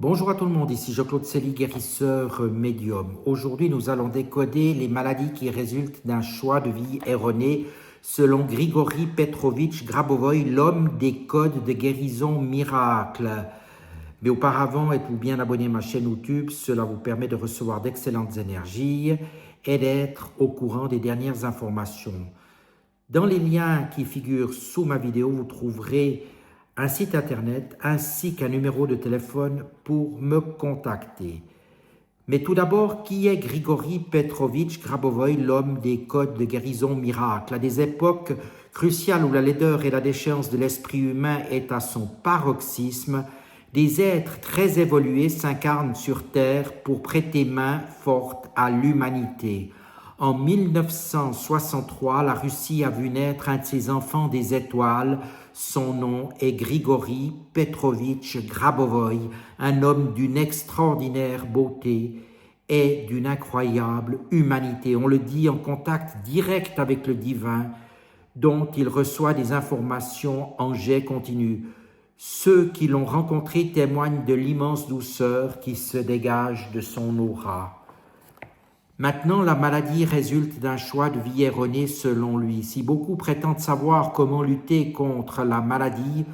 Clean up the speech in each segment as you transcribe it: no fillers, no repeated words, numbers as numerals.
Bonjour à tout le monde, ici Jean-Claude Célie, guérisseur médium. Aujourd'hui, nous allons décoder les maladies qui résultent d'un choix de vie erroné selon Grigory Petrovitch Grabovoï, l'homme des codes de guérison miracle. Mais auparavant, êtes-vous bien abonné à ma chaîne YouTube? Cela vous permet de recevoir d'excellentes énergies et d'être au courant des dernières informations. Dans les liens qui figurent sous ma vidéo, vous trouverez un site internet ainsi qu'un numéro de téléphone pour me contacter. Mais tout d'abord, qui est Grigory Petrovitch Grabovoï, l'homme des codes de guérison miracle? À des époques cruciales où la laideur et la déchéance de l'esprit humain est à son paroxysme, des êtres très évolués s'incarnent sur Terre pour prêter main forte à l'humanité. En 1963, la Russie a vu naître un de ses enfants des étoiles. Son nom est Grigory Petrovitch Grabovoï, un homme d'une extraordinaire beauté et d'une incroyable humanité. On le dit en contact direct avec le divin, dont il reçoit des informations en jet continu. Ceux qui l'ont rencontré témoignent de l'immense douceur qui se dégage de son aura. Maintenant, la maladie résulte d'un choix de vie erroné selon lui. Si beaucoup prétendent savoir comment lutter contre la maladie,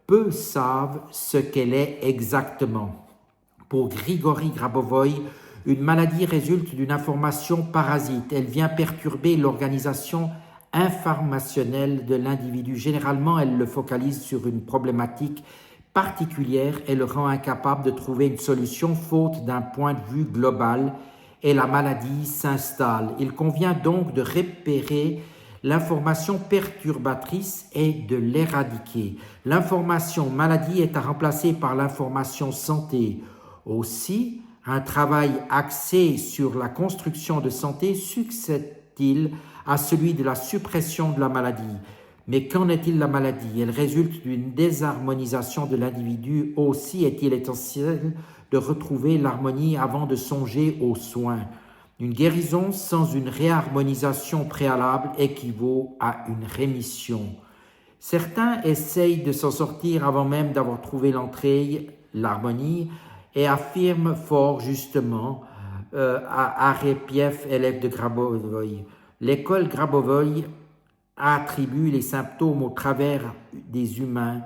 peu savent ce qu'elle est exactement. Pour Grigory Grabovoï, une maladie résulte d'une information parasite. Elle vient perturber l'organisation informationnelle de l'individu. Généralement, elle le focalise sur une problématique particulière et le rend incapable de trouver une solution faute d'un point de vue global, et la maladie s'installe. Il convient donc de repérer l'information perturbatrice et de l'éradiquer. L'information maladie est à remplacer par l'information santé. Aussi, un travail axé sur la construction de santé succède-t-il à celui de la suppression de la maladie? Mais qu'en est-il de la maladie? Elle résulte d'une désharmonisation de l'individu. Aussi est-il essentiel de retrouver l'harmonie avant de songer aux soins. Une guérison sans une réharmonisation préalable équivaut à une rémission. Certains essayent de s'en sortir avant même d'avoir trouvé l'entrée, l'harmonie, et affirment fort justement à Arepiev, élève de Grabovoï. L'école Grabovoï attribue les symptômes au travers des humains,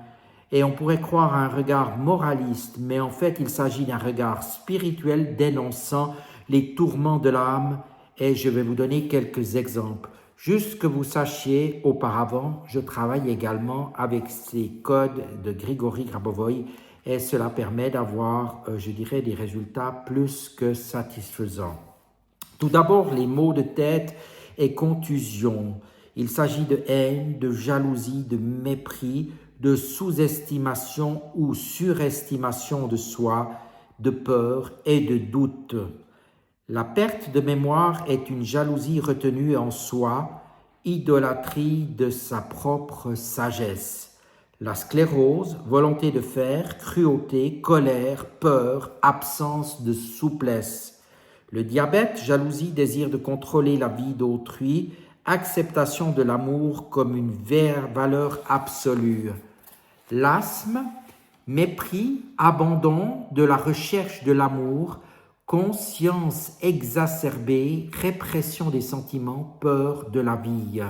et on pourrait croire à un regard moraliste, mais en fait il s'agit d'un regard spirituel dénonçant les tourments de l'âme, et je vais vous donner quelques exemples. Juste que vous sachiez, auparavant, je travaille également avec ces codes de Grigory Grabovoï, et cela permet d'avoir, je dirais, des résultats plus que satisfaisants. Tout d'abord, les maux de tête et contusions. Il s'agit de haine, de jalousie, de mépris, de sous-estimation ou surestimation de soi, de peur et de doute. La perte de mémoire est une jalousie retenue en soi, idolâtrie de sa propre sagesse. La sclérose, volonté de faire, cruauté, colère, peur, absence de souplesse. Le diabète, jalousie, désir de contrôler la vie d'autrui, acceptation de l'amour comme une valeur absolue. L'asthme, mépris, abandon de la recherche de l'amour, conscience exacerbée, répression des sentiments, peur de la vie.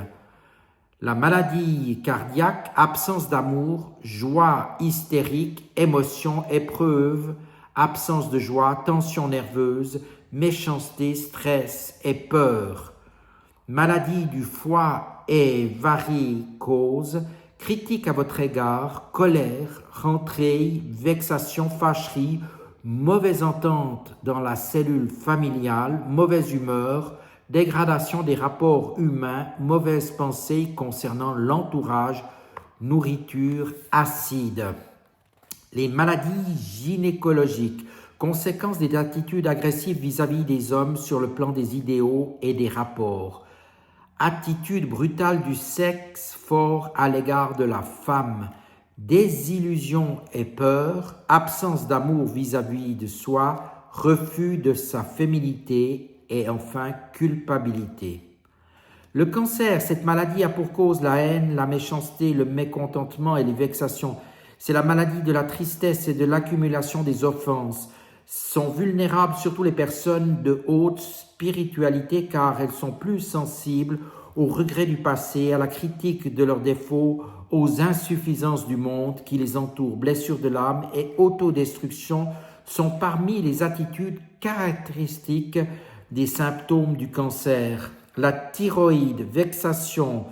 La maladie cardiaque, absence d'amour, joie hystérique, émotion, épreuve, absence de joie, tension nerveuse, méchanceté, stress et peur. Maladie du foie et varicose, critique à votre égard, colère, rentrée, vexation, fâcherie, mauvaise entente dans la cellule familiale, mauvaise humeur, dégradation des rapports humains, mauvaise pensée concernant l'entourage, nourriture acide. Les maladies gynécologiques, conséquences des attitudes agressives vis-à-vis des hommes sur le plan des idéaux et des rapports. Attitude brutale du sexe fort à l'égard de la femme, désillusion et peur, absence d'amour vis-à-vis de soi, refus de sa féminité et enfin culpabilité. Le cancer, cette maladie a pour cause la haine, la méchanceté, le mécontentement et les vexations. C'est la maladie de la tristesse et de l'accumulation des offenses. Sont vulnérables surtout les personnes de haute spiritualité car elles sont plus sensibles aux regrets du passé, à la critique de leurs défauts, aux insuffisances du monde qui les entoure. Blessures de l'âme et autodestruction sont parmi les attitudes caractéristiques des symptômes du cancer. La thyroïde, vexation,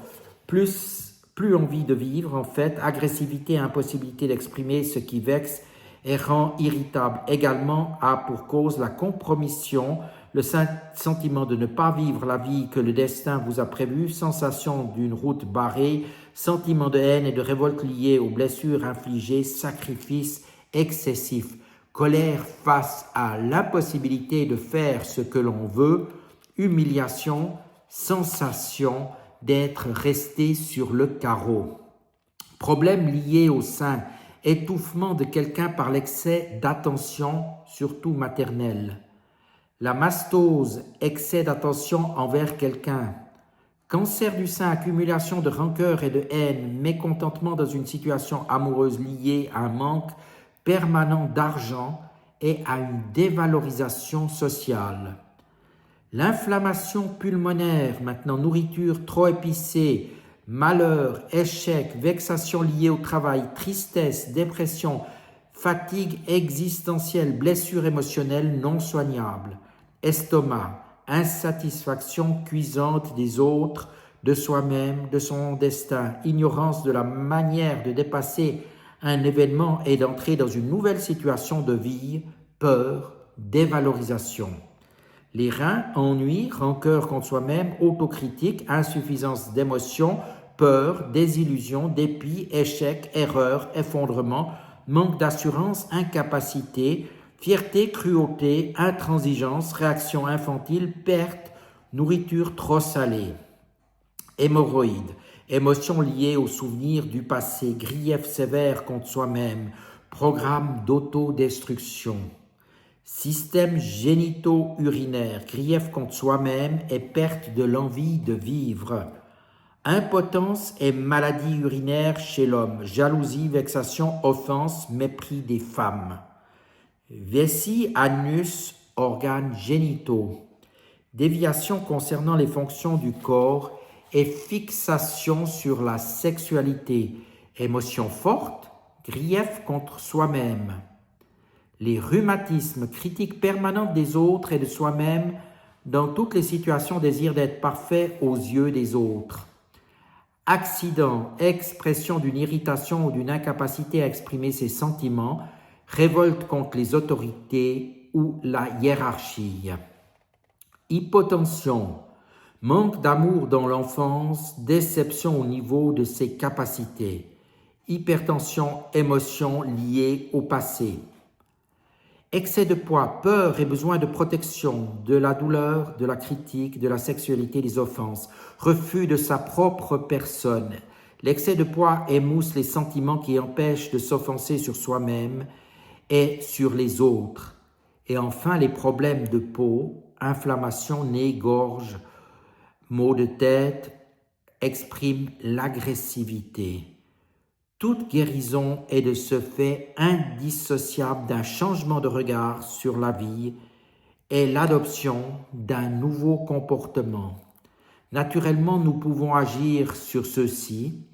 plus envie de vivre en fait, agressivité, impossibilité d'exprimer ce qui vexe et rend irritable. Également a pour cause la compromission, le sentiment de ne pas vivre la vie que le destin vous a prévue, sensation d'une route barrée, sentiment de haine et de révolte liés aux blessures infligées, sacrifice excessif, colère face à l'impossibilité de faire ce que l'on veut, humiliation, sensation d'être resté sur le carreau. Problèmes liés au sein, étouffement de quelqu'un par l'excès d'attention, surtout maternelle. La mastose, excès d'attention envers quelqu'un. Cancer du sein, accumulation de rancœur et de haine, mécontentement dans une situation amoureuse liée à un manque permanent d'argent et à une dévalorisation sociale. L'inflammation pulmonaire, maintenant nourriture trop épicée, malheur, échec, vexation liée au travail, tristesse, dépression, fatigue existentielle, blessure émotionnelle non soignable, estomac, insatisfaction cuisante des autres, de soi-même, de son destin, ignorance de la manière de dépasser un événement et d'entrer dans une nouvelle situation de vie, peur, dévalorisation. Les reins, ennui, rancœur contre soi-même, autocritique, insuffisance d'émotion, peur, désillusion, dépit, échec, erreur, effondrement, manque d'assurance, incapacité, fierté, cruauté, intransigeance, réaction infantile, perte, nourriture trop salée. Hémorroïdes, émotions liées aux souvenirs du passé, grief sévère contre soi-même, programme d'autodestruction. Système génito-urinaire, grief contre soi-même et perte de l'envie de vivre. Impotence et maladie urinaire chez l'homme, jalousie, vexation, offense, mépris des femmes. Vessie, anus, organes génitaux. Déviation concernant les fonctions du corps et fixation sur la sexualité. Émotion forte, grief contre soi-même. Les rhumatismes, critique permanente des autres et de soi-même, dans toutes les situations, désir d'être parfait aux yeux des autres. Accident, expression d'une irritation ou d'une incapacité à exprimer ses sentiments, révolte contre les autorités ou la hiérarchie. Hypotension, manque d'amour dans l'enfance, déception au niveau de ses capacités. Hypertension, émotion liée au passé. Excès de poids, peur et besoin de protection, de la douleur, de la critique, de la sexualité, des offenses, refus de sa propre personne. L'excès de poids émousse les sentiments qui empêchent de s'offenser sur soi-même et sur les autres. Et enfin, les problèmes de peau, inflammation, nez, gorge, maux de tête, expriment l'agressivité. Toute guérison est de ce fait indissociable d'un changement de regard sur la vie et l'adoption d'un nouveau comportement. Naturellement, nous pouvons agir sur ceci,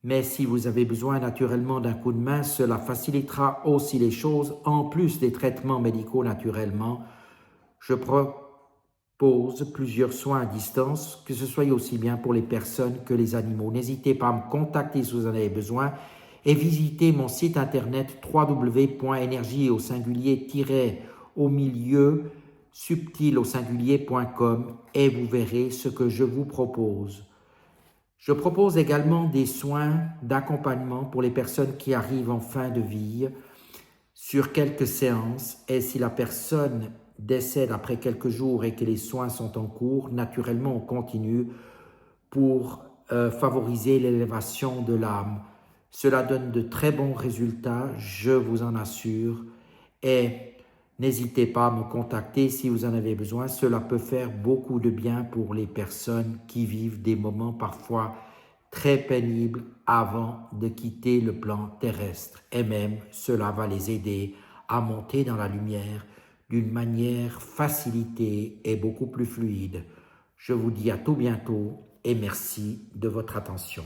mais si vous avez besoin naturellement d'un coup de main, cela facilitera aussi les choses, en plus des traitements médicaux naturellement. Je propose plusieurs soins à distance, que ce soit aussi bien pour les personnes que les animaux. N'hésitez pas à me contacter si vous en avez besoin et visitez mon site internet www.énergie au singulier au milieu subtil au singulier.com et vous verrez ce que je vous propose. Je propose également des soins d'accompagnement pour les personnes qui arrivent en fin de vie sur quelques séances et si la personne décède après quelques jours et que les soins sont en cours, naturellement on continue pour favoriser l'élévation de l'âme. Cela donne de très bons résultats, je vous en assure, et n'hésitez pas à me contacter si vous en avez besoin. Cela peut faire beaucoup de bien pour les personnes qui vivent des moments parfois très pénible avant de quitter le plan terrestre. Et même, cela va les aider à monter dans la lumière d'une manière facilitée et beaucoup plus fluide. Je vous dis à tout bientôt et merci de votre attention.